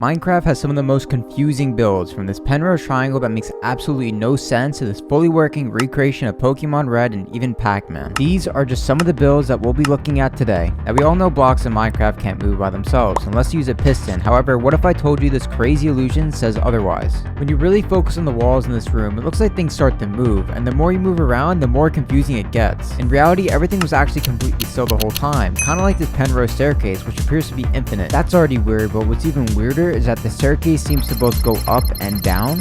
Minecraft has some of the most confusing builds, from this Penrose triangle that makes absolutely no sense to this fully working recreation of Pokemon Red and even Pac-Man. These are just some of the builds that we'll be looking at today. Now we all know blocks in Minecraft can't move by themselves unless you use a piston. However, what if I told you this crazy illusion says otherwise? When you really focus on the walls in this room, it looks like things start to move, and the more you move around, the more confusing it gets. In reality, everything was actually completely still the whole time, kind of like this Penrose staircase, which appears to be infinite. That's already weird, but what's even weirder is that the staircase seems to both go up and down.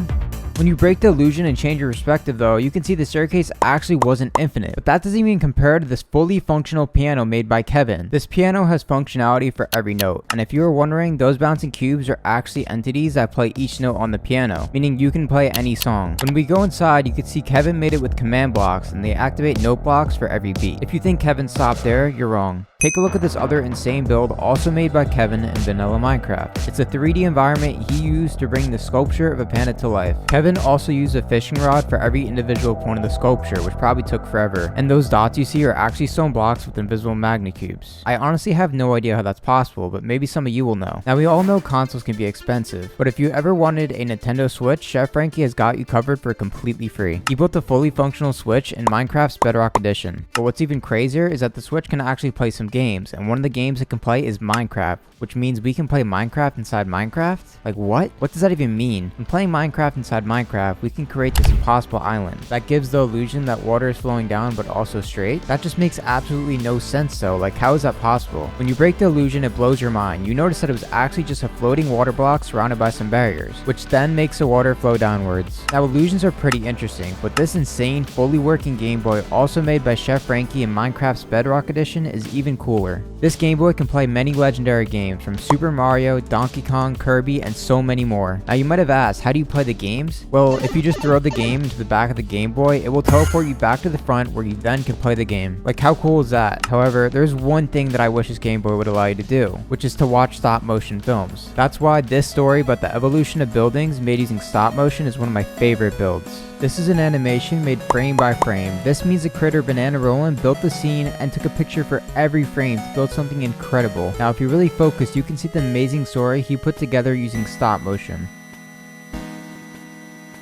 When you break the illusion and change your perspective though, you can see the staircase actually wasn't infinite. But that doesn't even compare to this fully functional piano made by Kevin. This piano has functionality for every note, and if you were wondering, those bouncing cubes are actually entities that play each note on the piano, meaning you can play any song. When we go inside, you can see Kevin made it with command blocks, and they activate note blocks for every beat. If you think Kevin stopped there, you're wrong. Take a look at this other insane build also made by Kevin in vanilla Minecraft. It's a 3D environment he used to bring the sculpture of a panda to life. Kevin also used a fishing rod for every individual point of the sculpture, which probably took forever. And those dots you see are actually stone blocks with invisible magnet cubes. I honestly have no idea how that's possible, but maybe some of you will know. Now we all know consoles can be expensive, but if you ever wanted a Nintendo Switch, Chef Frankie has got you covered for completely free. He built a fully functional Switch in Minecraft's Bedrock Edition. But what's even crazier is that the Switch can actually play some games, and one of the games it can play is Minecraft, which means we can play Minecraft inside Minecraft? Like what? What does that even mean? When playing Minecraft inside Minecraft, we can create this impossible island that gives the illusion that water is flowing down but also straight. That just makes absolutely no sense though. Like, how is that possible? When you break the illusion, it blows your mind. You notice that it was actually just a floating water block surrounded by some barriers, which then makes the water flow downwards. Now illusions are pretty interesting, but this insane fully working Game Boy, also made by Chef Frankie in Minecraft's Bedrock Edition, is even cooler. This Game Boy can play many legendary games from Super Mario, Donkey Kong, Kirby, and so many more. Now you might have asked, how do you play the games? Well, if you just throw the game into the back of the Game Boy, it will teleport you back to the front where you then can play the game. Like, how cool is that? However, there's one thing that I wish this Game Boy would allow you to do, which is to watch stop motion films. That's why this story about the evolution of buildings made using stop motion is one of my favorite builds. This is an animation made frame by frame. This means the creator Banana Roland built the scene and took a picture for every frame to build something incredible. Now if you really focus, you can see the amazing story he put together using stop motion.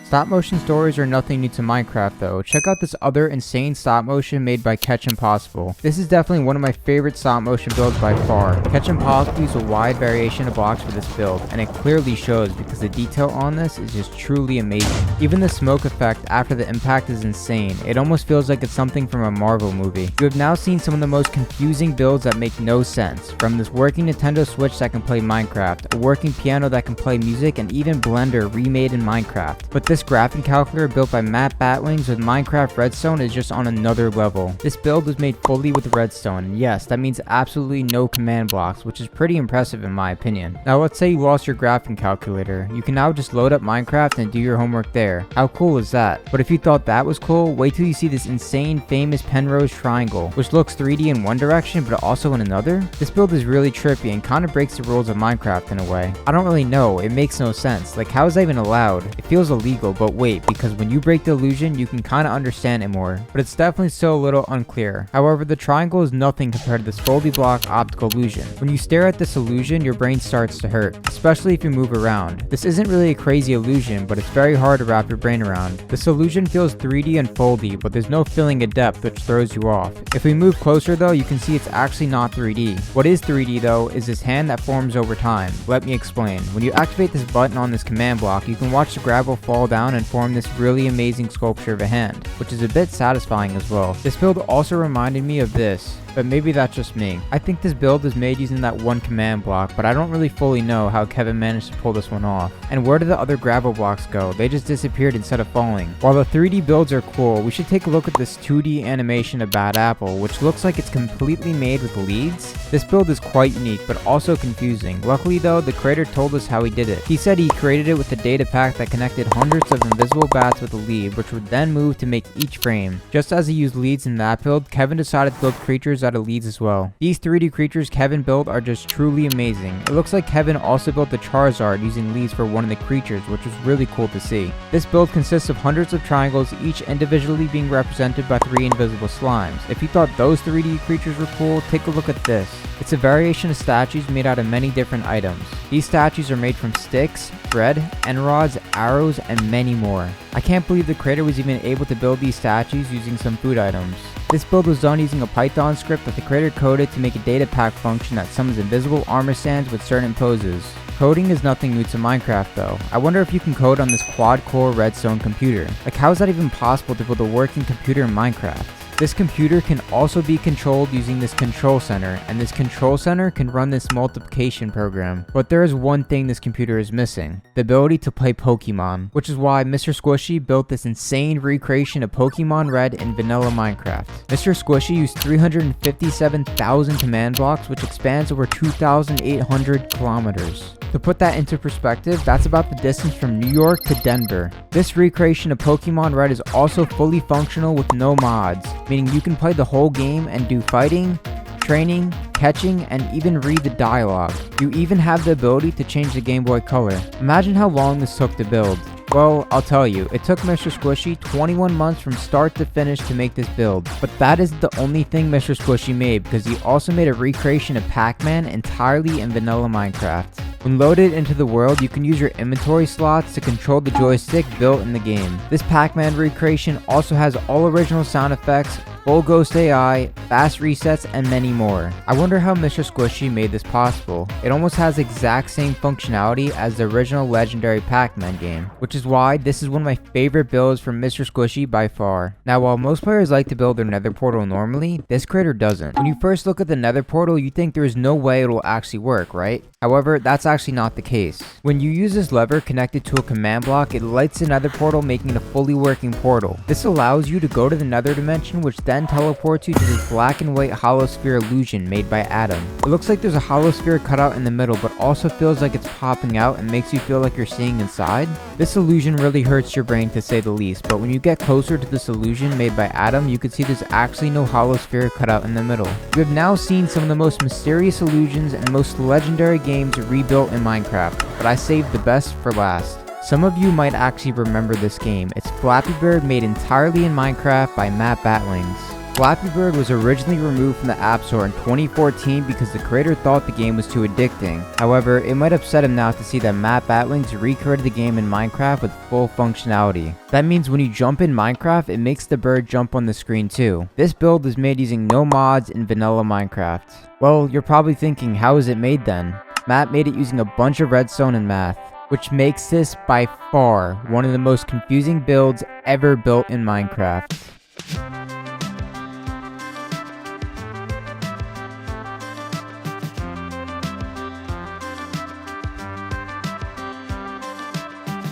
Stop motion stories are nothing new to Minecraft though. Check out this other insane stop motion made by Catch Impossible. This is definitely one of my favorite stop motion builds by far. Catch Impossible used a wide variation of blocks for this build, and it clearly shows because the detail on this is just truly amazing. Even the smoke effect after the impact is insane. It almost feels like it's something from a Marvel movie. You have now seen some of the most confusing builds that make no sense, from this working Nintendo Switch that can play Minecraft, a working piano that can play music, and even Blender remade in Minecraft. But this graphing calculator built by Matt Batwings with Minecraft Redstone is just on another level. This build was made fully with redstone, and yes, that means absolutely no command blocks, which is pretty impressive in my opinion. Now let's say you lost your graphing calculator. You can now just load up Minecraft and do your homework there. How cool is that? But if you thought that was cool, wait till you see this insane famous Penrose triangle, which looks 3D in one direction but also in another. This build is really trippy and kind of breaks the rules of Minecraft in a way. I don't really know, it makes no sense. Like, how is that even allowed? It feels illegal, but wait, because when you break the illusion, you can kind of understand it more, but it's definitely still a little unclear. However, the triangle is nothing compared to this fully block optical illusion. When you stare at this illusion, your brain starts to hurt, especially if you move around. This isn't really a crazy illusion, but it's very hard to wrap your brain around. This illusion feels 3D and foldy, but there's no feeling of depth, which throws you off. If we move closer though, you can see it's actually not 3D. What is 3D though is this hand that forms over time. Let me explain. When you activate this button on this command block, you can watch the gravel fall down and form this really amazing sculpture of a hand, which is a bit satisfying as well. This build also reminded me of this, but maybe that's just me. I think this build is made using that one command block, but I don't really fully know how Kevin managed to pull this one off. And where did the other gravel blocks go? They just disappeared instead of falling. While the 3D builds are cool, we should take a look at this 2D animation of Bad Apple, which looks like it's completely made with leads. This build is quite unique, but also confusing. Luckily though, the creator told us how he did it. He said he created it with a data pack that connected hundreds of invisible bats with a lead, which would then move to make each frame. Just as he used leads in that build, Kevin decided to build creatures out of leads as well. These 3D creatures Kevin built are just truly amazing. It looks like Kevin also built the Charizard using leads for one of the creatures, which was really cool to see. This build consists of hundreds of triangles, each individually being represented by 3 invisible slimes. If you thought those 3D creatures were cool, take a look at this. It's a variation of statues made out of many different items. These statues are made from sticks, thread, end rods, arrows, and many more. I can't believe the creator was even able to build these statues using some food items. This build was done using a Python script that the creator coded to make a data pack function that summons invisible armor stands with certain poses. Coding is nothing new to Minecraft though. I wonder if you can code on this quad-core redstone computer. Like, how is that even possible to build a working computer in Minecraft? This computer can also be controlled using this control center, and this control center can run this multiplication program. But there is one thing this computer is missing: the ability to play Pokemon, which is why Mr. Squishy built this insane recreation of Pokemon Red in vanilla Minecraft. Mr. Squishy used 357,000 command blocks, which expands over 2,800 kilometers. To put that into perspective, that's about the distance from New York to Denver. This recreation of Pokemon Red is also fully functional with no mods, meaning you can play the whole game and do fighting, training, catching, and even read the dialogue. You even have the ability to change the Game Boy color. Imagine how long this took to build. Well, I'll tell you, it took Mr. Squishy 21 months from start to finish to make this build. But that isn't the only thing Mr. Squishy made, because he also made a recreation of Pac-Man entirely in vanilla Minecraft. When loaded into the world, you can use your inventory slots to control the joystick built in the game. This Pac-Man recreation also has all original sound effects, full ghost AI, fast resets, and many more. I wonder how Mr. Squishy made this possible. It almost has the exact same functionality as the original legendary Pac-Man game, which is why this is one of my favorite builds from Mr. Squishy by far. Now, while most players like to build their nether portal normally, this creator doesn't. When you first look at the nether portal, you think there is no way it will actually work, right? However, that's actually not the case. When you use this lever connected to a command block, it lights the nether portal, making it a fully working portal. This allows you to go to the nether dimension, which then teleports you to this black and white hollow sphere illusion made by Adam. It looks like there's a hollow sphere cut out in the middle, but also feels like it's popping out and makes you feel like you're seeing inside. This illusion really hurts your brain, to say the least, but when you get closer to this illusion made by Adam, you can see there's actually no hollow sphere cut out in the middle. You have now seen some of the most mysterious illusions and most legendary games rebuilt in Minecraft, but I saved the best for last. Some of you might actually remember this game. It's Flappy Bird, made entirely in Minecraft by Matt Batlings. Flappy Bird was originally removed from the App Store in 2014 because the creator thought the game was too addicting. However, it might upset him now to see that Matt Batlings recreated the game in Minecraft with full functionality. That means when you jump in Minecraft, it makes the bird jump on the screen too. This build is made using no mods in vanilla Minecraft. Well, you're probably thinking, how is it made then? Matt made it using a bunch of redstone and math, which makes this by far one of the most confusing builds ever built in Minecraft.